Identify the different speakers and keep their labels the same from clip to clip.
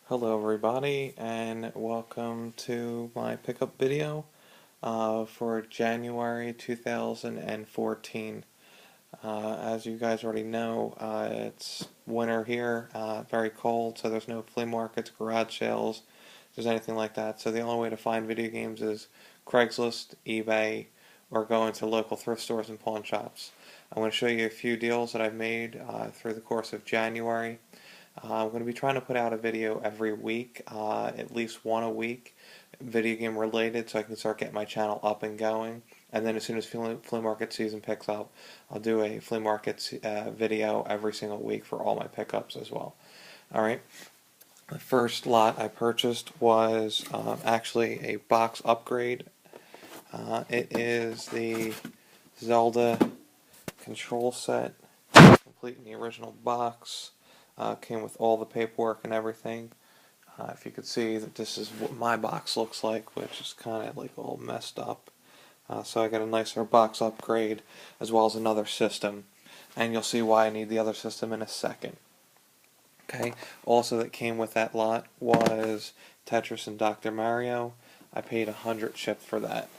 Speaker 1: Hello everybody and welcome to my pickup video for January 2014. As you guys already know, it's winter here, very cold, so there's no flea markets, garage sales, if there's anything like that. So the only way to find video games is Craigslist, eBay, or go into local thrift stores and pawn shops. I'm going to show you a few deals that I've made through the course of January. I'm going to be trying to put out a video every week, at least one a week, video game related, so I can start getting my channel up and going. And then as soon as flea market season picks up, I'll do a flea market video every single week for all my pickups as well. Alright, the first lot I purchased was actually a box upgrade. It is the Zelda control set, complete in the original box. Came with all the paperwork and everything. If you could see that this is what my box looks like, which is kind of like all messed up. So I got a nicer box upgrade as well as another system. And you'll see why I need the other system in a second. Okay, also that came with that lot was Tetris and Dr. Mario. I paid 100 shipped for that.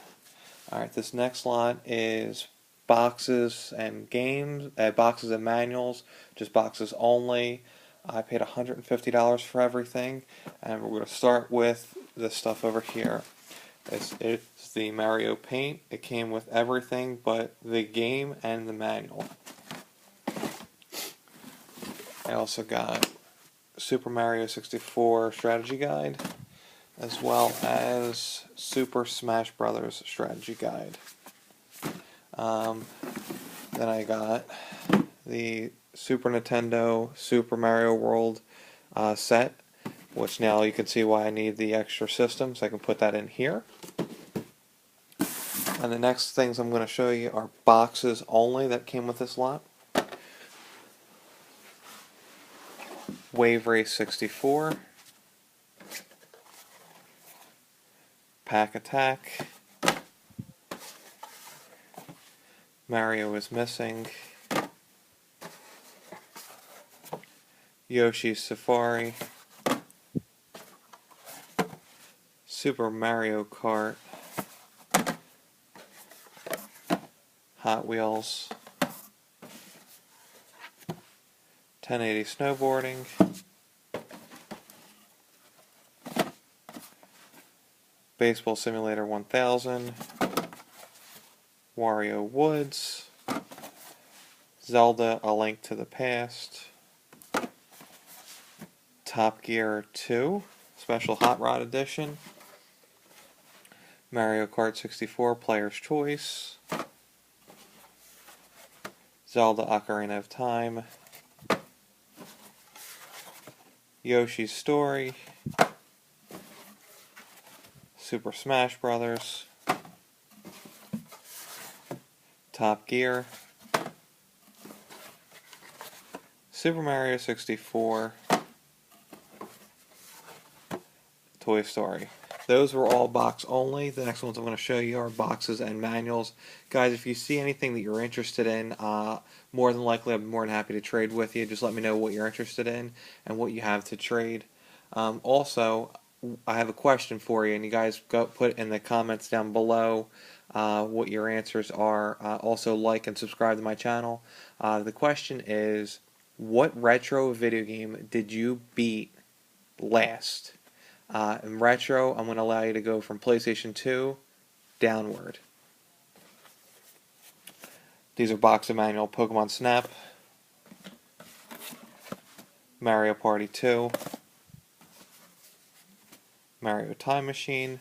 Speaker 1: Alright, this next lot is boxes and games, boxes and manuals, just boxes only. I paid $150 for everything, and we're going to start with this stuff over here. It's the Mario Paint. It came with everything but the game and the manual. I also got Super Mario 64 Strategy Guide, as well as Super Smash Brothers Strategy Guide. Then I got the Super Nintendo Super Mario World set, which now you can see why I need the extra system, so I can put that in here. And the next things I'm going to show you are boxes only that came with this lot. Wave Race 64, Pack Attack, Mario is Missing, Yoshi's Safari, Super Mario Kart, Hot Wheels, 1080 Snowboarding, Baseball Simulator 1000, Wario Woods, Zelda: A Link to the Past, Top Gear 2, Special Hot Rod Edition, Mario Kart 64 Player's Choice, Zelda: Ocarina of Time, Yoshi's Story, Super Smash Brothers, Top Gear, Super Mario 64, Toy Story. Those were all box only. The next ones I'm going to show you are boxes and manuals. Guys, if you see anything that you're interested in, more than likely I'm more than happy to trade with you. Just let me know what you're interested in and what you have to trade. Also, I have a question for you, and you guys go put in the comments down below what your answers are. Also, like and subscribe to my channel. The question is, what retro video game did you beat last? In retro, I'm going to allow you to go from PlayStation 2 downward. These are box and manual: Pokemon Snap, Mario Party 2, Mario Time Machine,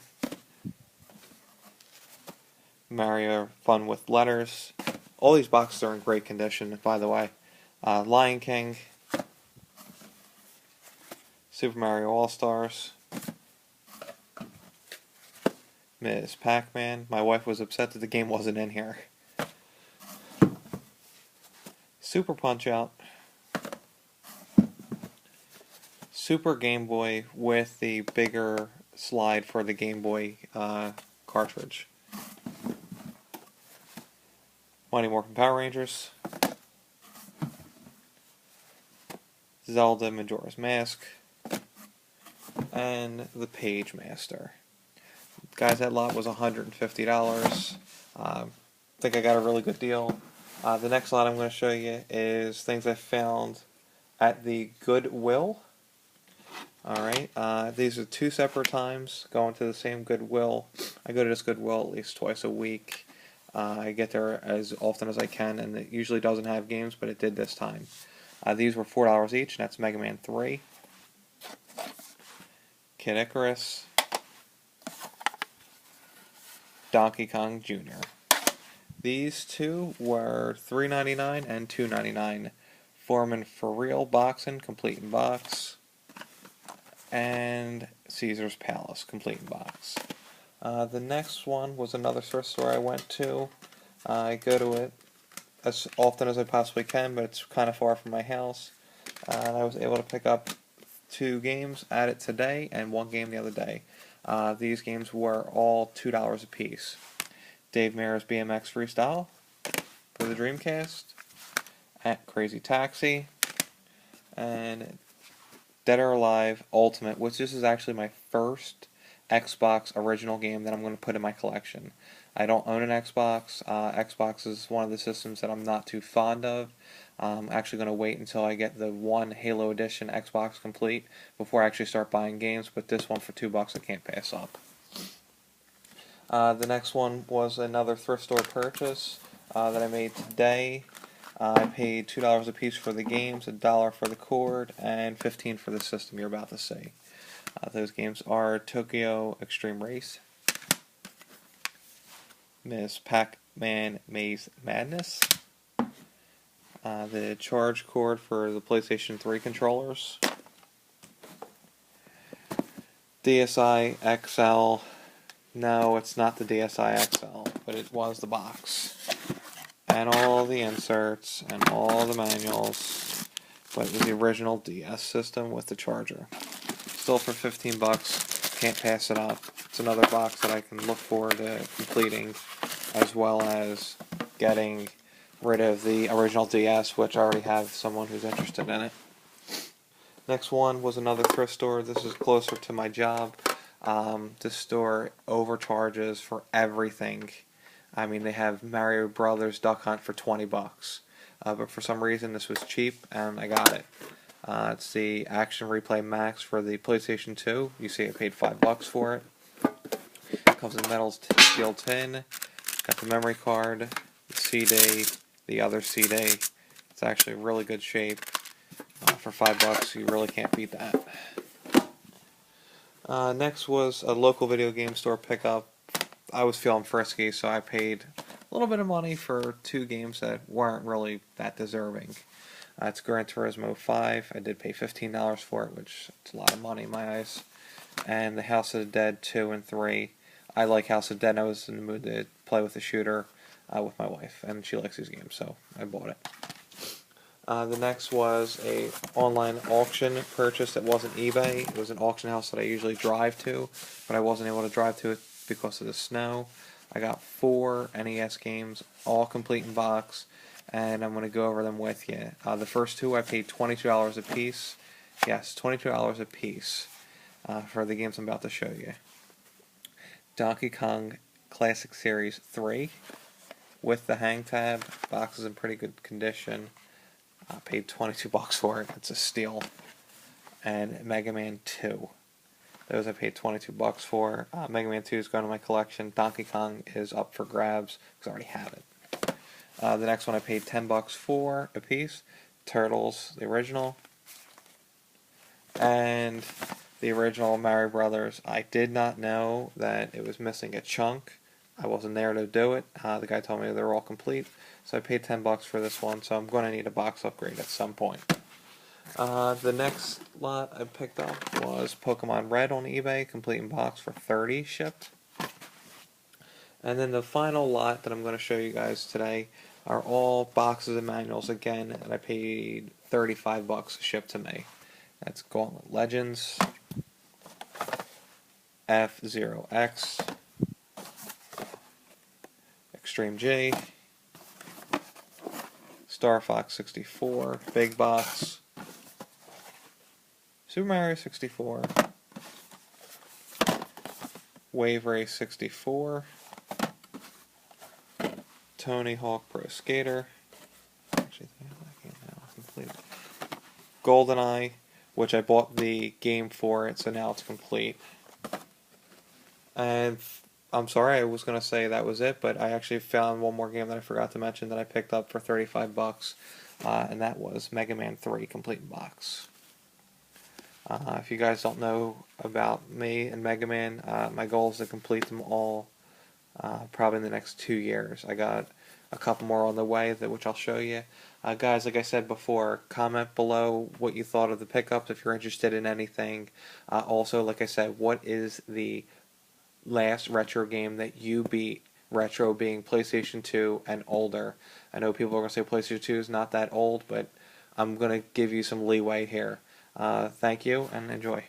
Speaker 1: Mario Fun with Letters. All these boxes are in great condition, by the way. Lion King, Super Mario All-Stars, Ms. Pac-Man. My wife was upset that the game wasn't in here. Super Punch-Out, Super Game Boy with the bigger slide for the Game Boy cartridge, Mighty Morphin Power Rangers, Zelda Majora's Mask, and the Page Master. Guys, that lot was $150. I think I got a really good deal. The next lot I'm going to show you is things I found at the Goodwill. Alright, these are two separate times going to the same Goodwill. I go to this Goodwill at least twice a week. I get there as often as I can, and it usually doesn't have games, but it did this time. These were $4 each, and that's Mega Man 3, Kid Icarus, Donkey Kong Jr. These two were $3.99 and $2.99. Foreman For Real Boxing, complete in box, and Caesar's Palace, complete in box. The next one was another thrift store I went to. I go to it as often as I possibly can, but it's kind of far from my house. And I was able to pick up 2 games at it today and 1 game the other day. These games were all $2 a piece. Dave Mirra's BMX Freestyle for the Dreamcast, at Crazy Taxi, and Dead or Alive Ultimate, which this is actually my first Xbox original game that I'm going to put in my collection. I don't own an Xbox. Xbox is one of the systems that I'm not too fond of. I'm actually going to wait until I get the one Halo Edition Xbox complete before I actually start buying games, but this one for $2 I can't pass up. The next one was another thrift store purchase that I made today. I paid $2 a piece for the games, $1 for the cord, and $15 for the system you're about to see. Those games are Tokyo Extreme Race, Miss Pac-Man Maze Madness, the charge cord for the PlayStation 3 controllers, DSi XL. No, it's not the DSi XL, but it was the box. And all the inserts, and all the manuals, but it was the original DS system with the charger. Still for $15, can't pass it up. It's another box that I can look forward to completing, as well as getting rid of the original DS, which I already have someone who's interested in it. Next one was another thrift store. This is closer to my job. This store overcharges for everything. I mean, they have Mario Brothers Duck Hunt for $20, but for some reason this was cheap, and I got it. It's the Action Replay Max for the PlayStation 2. You see I paid $5 for it. It comes in metal steel tin. Got the memory card, the CD, the other CD. It's actually in really good shape. For $5, you really can't beat that. Next was a local video game store pickup. I was feeling frisky, so I paid a little bit of money for 2 games that weren't really that deserving. It's Gran Turismo 5. I did pay $15 for it, which is a lot of money in my eyes. And the House of the Dead 2 and 3. I like House of the Dead. I was in the mood to play with a shooter with my wife, and she likes these games, so I bought it. The next was a online auction purchase that wasn't eBay. It was an auction house that I usually drive to, but I wasn't able to drive to it because of the snow. I got 4 NES games, all complete in box, and I'm going to go over them with you. The first 2 I paid $22 a piece. Yes, $22 a piece for the games I'm about to show you. Donkey Kong Classic Series 3 with the hang tab. Box is in pretty good condition. I paid $22 for it. It's a steal. And Mega Man 2. Those I paid $22 for. Mega Man 2 is going to my collection. Donkey Kong is up for grabs because I already have it. The next one I paid $10 for a piece. Turtles, the original. And the original Mario Brothers. I did not know that it was missing a chunk. I wasn't there to do it. The guy told me they were all complete. So I paid $10 for this one, so I'm going to need a box upgrade at some point. The next lot I picked up was Pokemon Red on eBay, complete in box for $30 shipped. And then the final lot that I'm going to show you guys today are all boxes and manuals again, and I paid $35 shipped to me. That's Gauntlet Legends, F-Zero-X, Extreme G, Star Fox 64, Big Box, Super Mario 64, Wave Race 64, Tony Hawk Pro Skater, actually that game now complete, GoldenEye, which I bought the game for it, so now it's complete. And I'm sorry, I was going to say that was it, but I actually found one more game that I forgot to mention that I picked up for $35, and that was Mega Man 3 Complete in Box. If you guys don't know about me and Mega Man, my goal is to complete them all probably in the next 2 years. I got a couple more on the way, which I'll show you. Guys, like I said before, comment below what you thought of the pickups if you're interested in anything. Also, like I said, what is the last retro game that you beat, retro being PlayStation 2 and older? I know people are going to say PlayStation 2 is not that old, but I'm going to give you some leeway here. Thank you and enjoy.